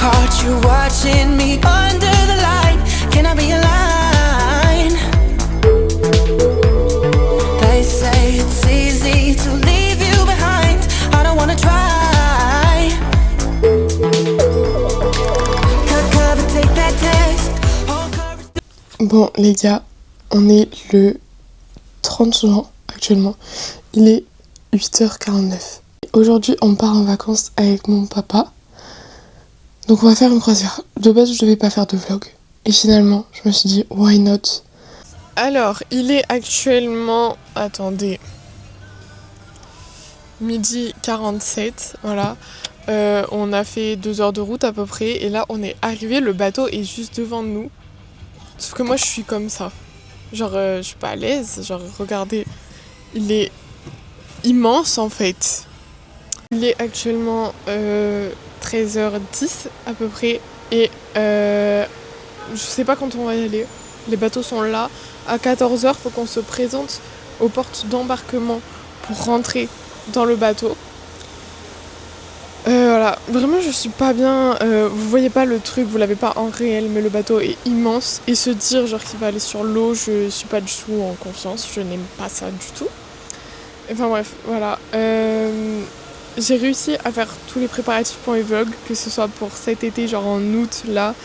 caught you watching me under the light. Can I be a line? They say it's easy to leave you behind. I don't wanna try. Cover, take that test. Bon les gars, on est le 30 juin actuellement. Il est 8h49. Aujourd'hui on part en vacances avec mon papa. Donc on va faire une croisière. De base je devais pas faire de vlog. Et finalement je me suis dit why not. Alors il est actuellement, attendez, midi 47, voilà. On a fait 2 heures de route à peu près. Et là on est arrivé, le bateau est juste devant nous. Sauf que moi je suis comme ça. Genre je suis pas à l'aise. Genre regardez, il est immense en fait. Il est actuellement 13h10 à peu près. Et je sais pas quand on va y aller. Les bateaux sont là. À 14h, faut qu'on se présente aux portes d'embarquement pour rentrer dans le bateau. Voilà, vraiment je suis pas bien, vous voyez pas le truc, vous l'avez pas en réel, mais le bateau est immense, et se dire genre qu'il va aller sur l'eau, je suis pas du tout en confiance, je n'aime pas ça du tout. Enfin bref, voilà, j'ai réussi à faire tous les préparatifs pour les vlogs, que ce soit pour cet été, genre en août là,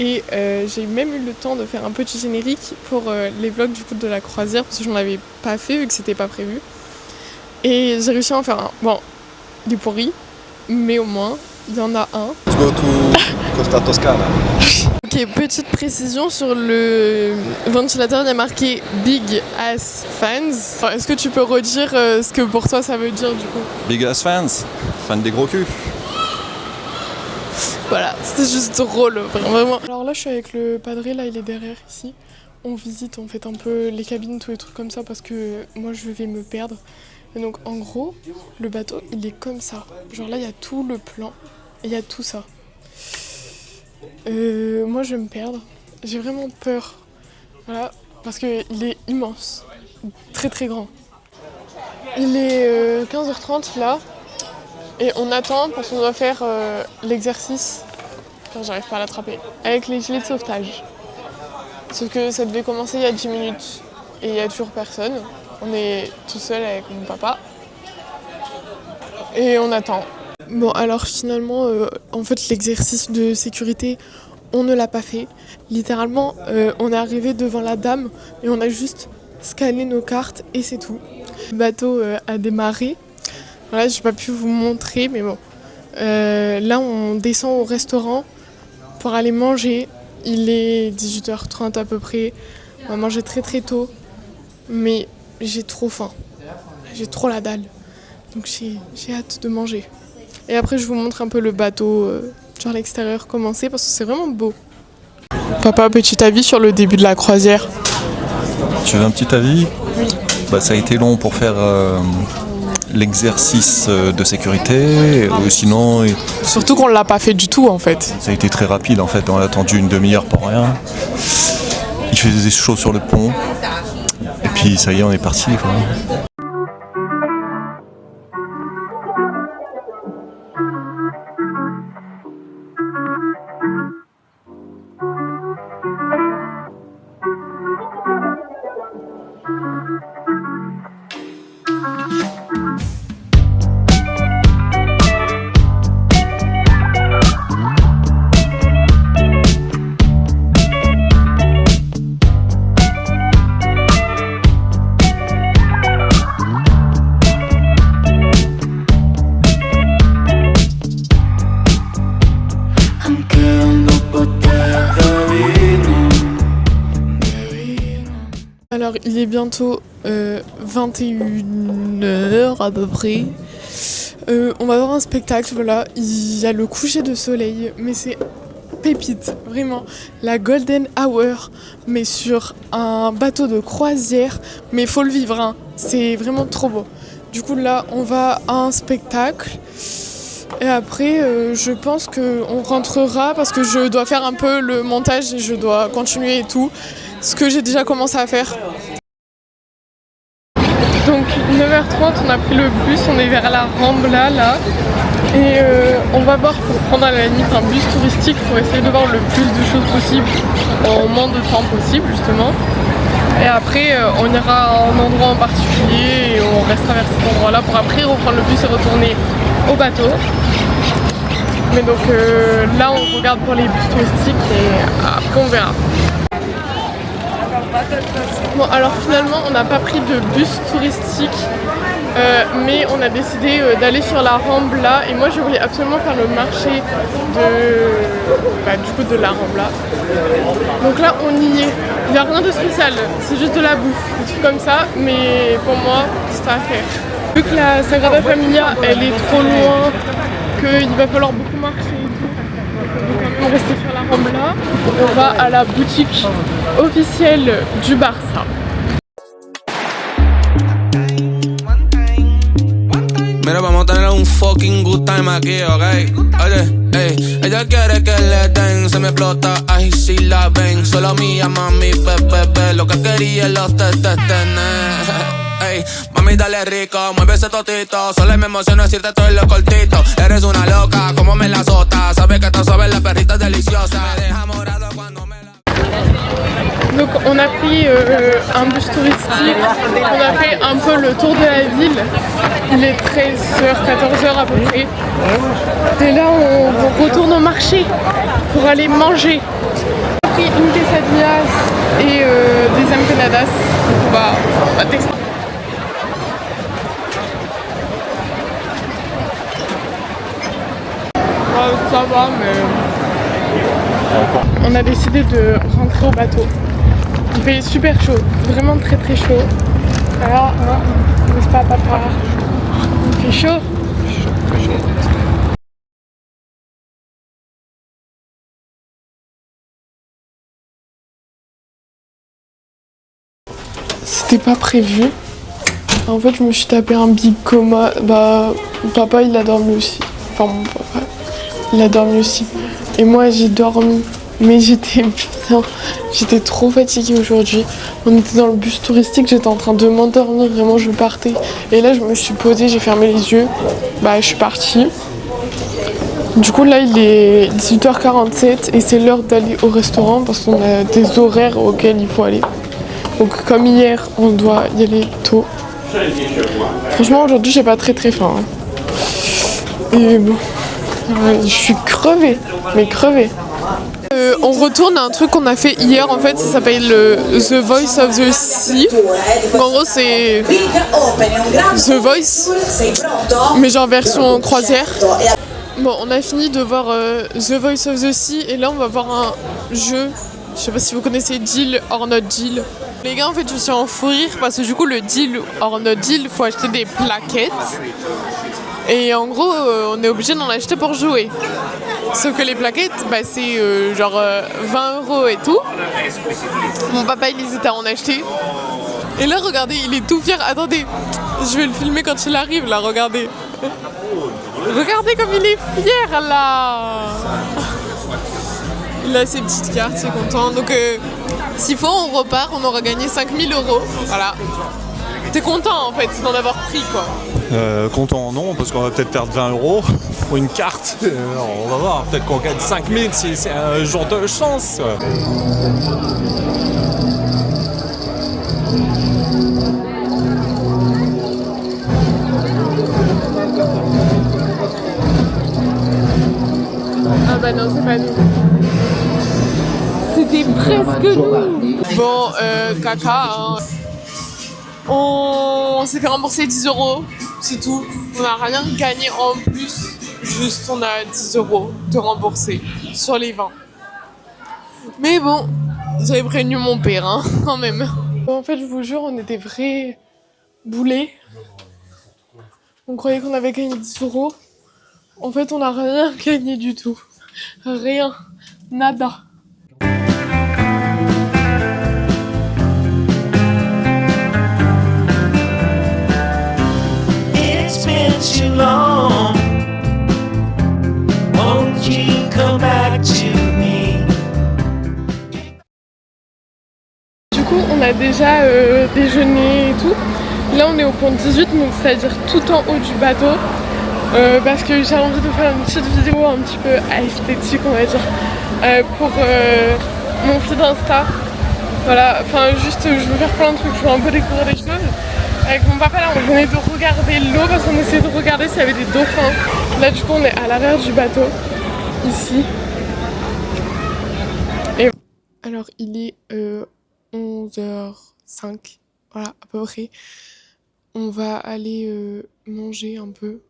et j'ai même eu le temps de faire un petit générique pour les vlogs du coup de la croisière, parce que j'en avais pas fait vu que c'était pas prévu. Et j'ai réussi à en faire un, bon, il est pourri, mais au moins, il y en a un. Let's go to Costa Toscana. Ok, petite précision sur le ventilateur, il y a marqué Big Ass Fans. Enfin, est-ce que tu peux redire ce que pour toi ça veut dire du coup? Big ass fans, fans des gros culs. Voilà, c'était juste drôle, vraiment. Alors là, je suis avec le padré, là il est derrière ici. On visite, on fait un peu les cabines, tous les trucs comme ça parce que moi je vais me perdre. Et donc en gros, le bateau il est comme ça. Genre là il y a tout le plan et il y a tout ça. Moi je vais me perdre. J'ai vraiment peur. Voilà, parce qu'il est immense. Très très grand. Il est 15h30 là. Et on attend parce qu'on doit faire l'exercice. Enfin, j'arrive pas à l'attraper. Avec les gilets de sauvetage. Sauf que ça devait commencer il y a 10 minutes. Et il y a toujours personne. On est tout seul avec mon papa et on attend. Bon alors finalement, en fait l'exercice de sécurité, on ne l'a pas fait. Littéralement, on est arrivé devant la dame et on a juste scanné nos cartes et c'est tout. Le bateau a démarré. Voilà, j'ai pas pu vous montrer, mais bon. Là on descend au restaurant pour aller manger. Il est 18h30 à peu près. On va manger très très tôt. Mais j'ai trop faim, j'ai trop la dalle, donc j'ai hâte de manger. Et après je vous montre un peu le bateau, genre l'extérieur comment c'est, parce que c'est vraiment beau. Papa, petit avis sur le début de la croisière? Tu veux un petit avis? Oui. Bah, ça a été long pour faire l'exercice de sécurité, sinon Surtout qu'on l'a pas fait du tout en fait. ça a été très rapide en fait, on a attendu une demi-heure pour rien. Il faisait chaud sur le pont. Et puis ça y est, on est parti quoi. Alors il est bientôt 21h à peu près. On va voir un spectacle, voilà. Il y a le coucher de soleil, mais c'est pépite, vraiment. La golden hour, mais sur un bateau de croisière. Mais faut le vivre, hein. C'est vraiment trop beau. Du coup là, on va à un spectacle. Et après, je pense qu'on rentrera parce que je dois faire un peu le montage et je dois continuer et tout. Ce que j'ai déjà commencé à faire. Donc 9h30, on a pris le bus, on est vers la Rambla là. Et on va voir pour prendre à la limite un bus touristique pour essayer de voir le plus de choses possible en moins de temps possible justement. Et après on ira à un endroit en particulier et on restera vers cet endroit là pour après reprendre le bus et retourner au bateau. Mais donc là on regarde pour les bus touristiques et après on verra. Bon alors finalement on n'a pas pris de bus touristique mais on a décidé d'aller sur la Rambla et moi je voulais absolument faire le marché de la Rambla. Donc là on y est, il n'y a rien de spécial, c'est juste de la bouffe, des trucs comme ça, mais pour moi c'est à faire. Vu que la Sagrada Familia elle est trop loin, qu'il va falloir beaucoup marcher et tout, on va quand même rester sur la Rambla. On va à la boutique officielle du Barça. Mira, vamos a tener un fucking good time aquí, ok. Oye, ey, ella quiere que le den, se me explota, ay, si la ven. Solo mía, mami, bebé, lo que quería es los tener. Ey, mami, dale rico, mueve ese totito. Solo me emociona decirte todo en lo cortito. Eres una loca, como me la azota. Sabes que está suave, la perrita es deliciosa. Me deja morado cuando me la... Donc on a pris un bus touristique, on a fait un peu le tour de la ville, il est 13h, 14h à peu près. Et là on retourne au marché pour aller manger. On a pris une quesadillas et des empanadas, on va tester. Ça va mais... On a décidé de rentrer au bateau. Il fait super chaud, vraiment très très chaud. Voilà, n'est-ce pas papa? Il fait chaud. C'était pas prévu. En fait je me suis tapé un big coma. Papa il a dormi aussi. Enfin mon papa il a dormi aussi. Et moi j'ai dormi. Mais j'étais trop fatiguée aujourd'hui. On était dans le bus touristique, j'étais en train de m'endormir, vraiment je partais. Et là je me suis posée, j'ai fermé les yeux, je suis partie. Du coup là il est 18h47 et c'est l'heure d'aller au restaurant parce qu'on a des horaires auxquels il faut aller. Donc comme hier on doit y aller tôt. Franchement aujourd'hui j'ai pas très faim. Et bon, je suis crevée, mais crevée. On retourne à un truc qu'on a fait hier en fait, ça s'appelle The Voice of the Sea. Donc, en gros c'est The Voice, mais genre version croisière. Bon on a fini de voir The Voice of the Sea et là on va voir un jeu, je sais pas si vous connaissez Deal or Not Deal. Les gars en fait je suis en fou rire parce que du coup le Deal or Not Deal faut acheter des plaquettes. Et en gros, on est obligé d'en acheter pour jouer. Sauf que les plaquettes, c'est genre 20 € et tout. Mon papa, il hésitait à en acheter. Et là, regardez, il est tout fier. Attendez, je vais le filmer quand il arrive, là, regardez. Regardez comme il est fier, là. Il a ses petites cartes, il est content. Donc, s'il faut, on repart, on aura gagné 5 000 €. Voilà. T'es content, en fait, d'en avoir pris, quoi. Content non, parce qu'on va peut-être perdre 20 € pour une carte. On va voir, peut-être qu'on gagne 5 000 si c'est un jour de chance. Ah bah non, c'est pas nous. C'était presque nous. Bon, caca, hein. On s'est fait rembourser 10 €, c'est tout. On n'a rien gagné en plus, juste on a 10 € de rembourser sur les 20. Mais bon, j'avais prévenu mon père, hein, quand même. En fait, je vous jure, on était vrais boulets. On croyait qu'on avait gagné 10 €. En fait, on n'a rien gagné du tout. Rien. Nada. Too long. Won't you come back to me? Du coup, on a déjà déjeuné et tout. Là, on est au pont 18, donc c'est-à-dire tout en haut du bateau. Parce que j'ai envie de faire une petite vidéo un petit peu esthétique, on va dire, pour mon feed Insta. Voilà, enfin juste je veux faire plein de trucs, je veux un peu découvrir des choses. Avec mon papa là on venait de regarder l'eau parce qu'on essayait de regarder s'il y avait des dauphins. Là du coup on est à l'arrière du bateau, ici. Et alors il est 11h05, voilà à peu près. On va aller manger un peu.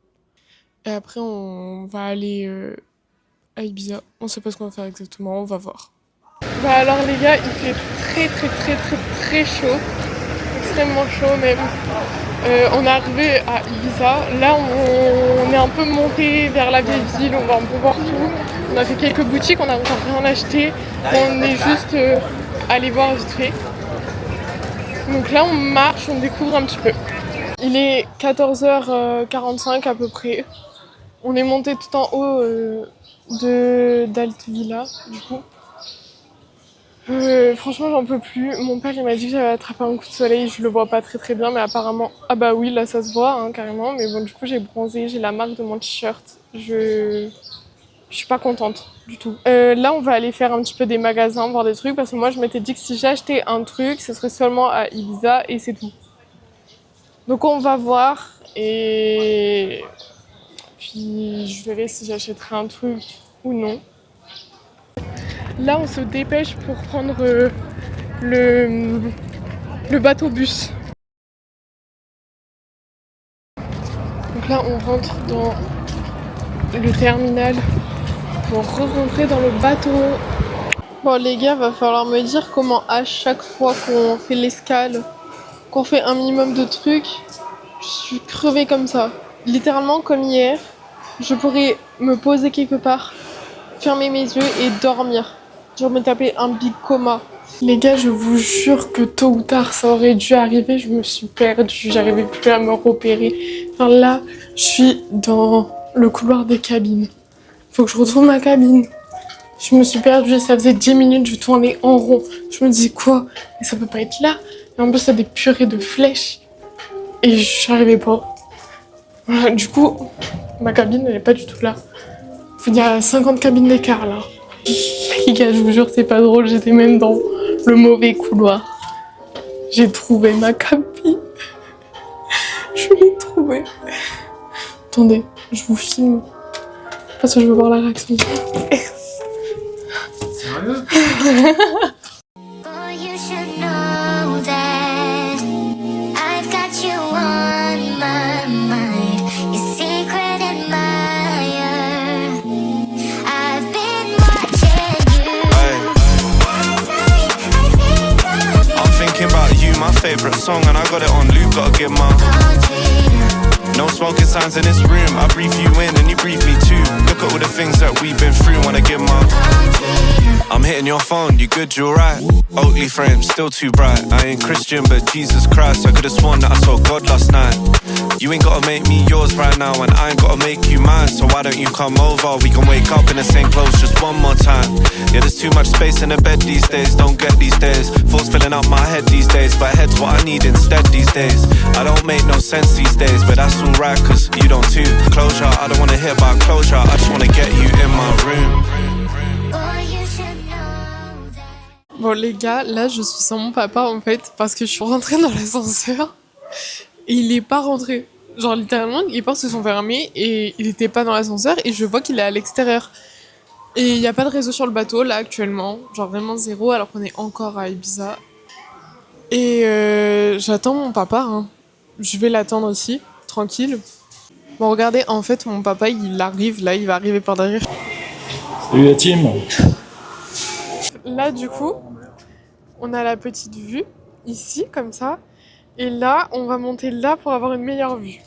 Et après on va aller à Ibiza. On sait pas ce qu'on va faire exactement, on va voir. Bah alors les gars, il fait très chaud, extrêmement chaud même. On est arrivé à Ibiza, là on est un peu monté vers la vieille ville, on va un peu voir tout. On a fait quelques boutiques, on n'a encore rien acheté, on est juste allé voir vite fait. Donc là on marche, on découvre un petit peu. Il est 14h45 à peu près. On est monté tout en haut d'Altvilla du coup. Franchement j'en peux plus, mon père il m'a dit que j'avais attrapé un coup de soleil, je le vois pas très bien mais apparemment, ah bah oui là ça se voit hein, carrément, mais bon du coup j'ai bronzé, j'ai la marque de mon t-shirt, je suis pas contente du tout. Là on va aller faire un petit peu des magasins, voir des trucs, parce que moi je m'étais dit que si j'achetais un truc, ce serait seulement à Ibiza et c'est tout. Donc on va voir et puis je verrai si j'achèterai un truc ou non. Là, on se dépêche pour prendre le bateau-bus. Donc là, on rentre dans le terminal pour re-rentrer dans le bateau. Bon, les gars, va falloir me dire comment à chaque fois qu'on fait l'escale, qu'on fait un minimum de trucs, je suis crevée comme ça. Littéralement, comme hier, je pourrais me poser quelque part, fermer mes yeux et dormir. Je vais me taper un big coma. Les gars, je vous jure que tôt ou tard, ça aurait dû arriver. Je me suis perdue, j'arrivais plus à me repérer. Enfin là, je suis dans le couloir des cabines. Faut que je retrouve ma cabine. Je me suis perdue, ça faisait 10 minutes, je tournais en rond. Je me disais quoi? Mais ça peut pas être là. Et en plus, ça a des purées de flèches. Et je n'arrivais pas. Voilà, du coup, ma cabine, elle est pas du tout là. Il y a 50 cabines d'écart là. Les gars, je vous jure, c'est pas drôle, j'étais même dans le mauvais couloir. J'ai trouvé ma cabine. Je l'ai trouvée. Attendez, je vous filme. Parce que je veux voir la réaction. Sérieux? Oh, you should know that I've got you on my mind. Your secret admirer. I've been watching you. I'm thinking about you, my favourite song, and I got it on loop, gotta get my no smoking signs in this room. I breathe you in and you breathe me too. Look at all the things that we've been through, wanna get my I'm hitting your phone, you good, you alright? Oakley frame, still too bright. I ain't Christian, but Jesus Christ, I could've sworn that I saw God last night. You ain't gotta make me yours right now, and I ain't gotta make you mine. So why don't you come over? We can wake up in the same clothes just one more time. Yeah, there's too much space in the bed these days, don't get these days. Thoughts filling up my head these days, but head's what I need instead these days. I don't make no sense these days, but that's alright, cause you don't too. Closure, I don't wanna hear about closure, I just wanna get you in my room. Bon les gars, là je suis sans mon papa en fait, parce que je suis rentrée dans l'ascenseur et il est pas rentré. Genre littéralement, les portes se sont fermées et il était pas dans l'ascenseur et je vois qu'il est à l'extérieur. Et il y a pas de réseau sur le bateau là actuellement, genre vraiment zéro alors qu'on est encore à Ibiza. Et j'attends mon papa, hein. Je vais l'attendre aussi, tranquille. Bon regardez, en fait mon papa il arrive là, il va arriver par derrière. Salut la team. Là du coup, on a la petite vue, ici, comme ça. Et là, on va monter là pour avoir une meilleure vue.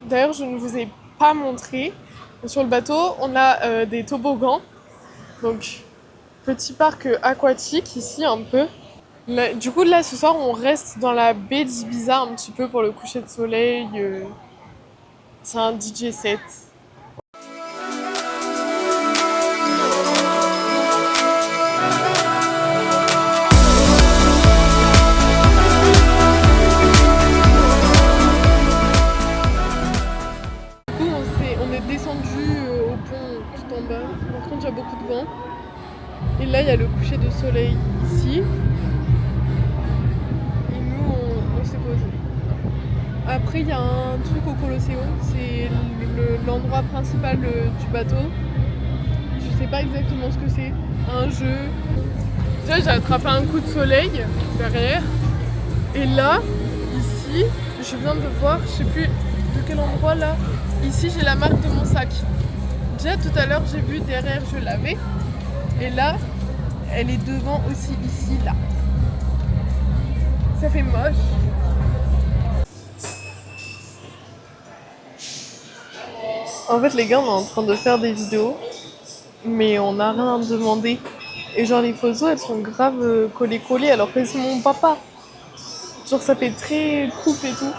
D'ailleurs, je ne vous ai pas montré. Sur le bateau, on a des toboggans. Donc, petit parc aquatique, ici, un peu. Là, du coup, là, ce soir, on reste dans la baie d'Ibiza un petit peu pour le coucher de soleil. C'est un DJ set. beaucoup de vent. Et là, il y a le coucher de soleil ici. Et nous, on s'est posé. Après, il y a un truc au Colosseo. C'est l'endroit principal du bateau. Je sais pas exactement ce que c'est. Un jeu. Tu vois, j'ai attrapé un coup de soleil derrière. Et là, ici, je viens de voir, je sais plus de quel endroit là. Ici, j'ai la marque de mon sac. Déjà tout à l'heure, j'ai vu derrière, je l'avais. Et là, elle est devant aussi, ici, là. Ça fait moche. En fait, les gars, on est en train de faire des vidéos, mais on n'a rien demandé. Et genre, les photos, elles sont grave collées alors que c'est mon papa. Genre, ça fait très coupe et tout.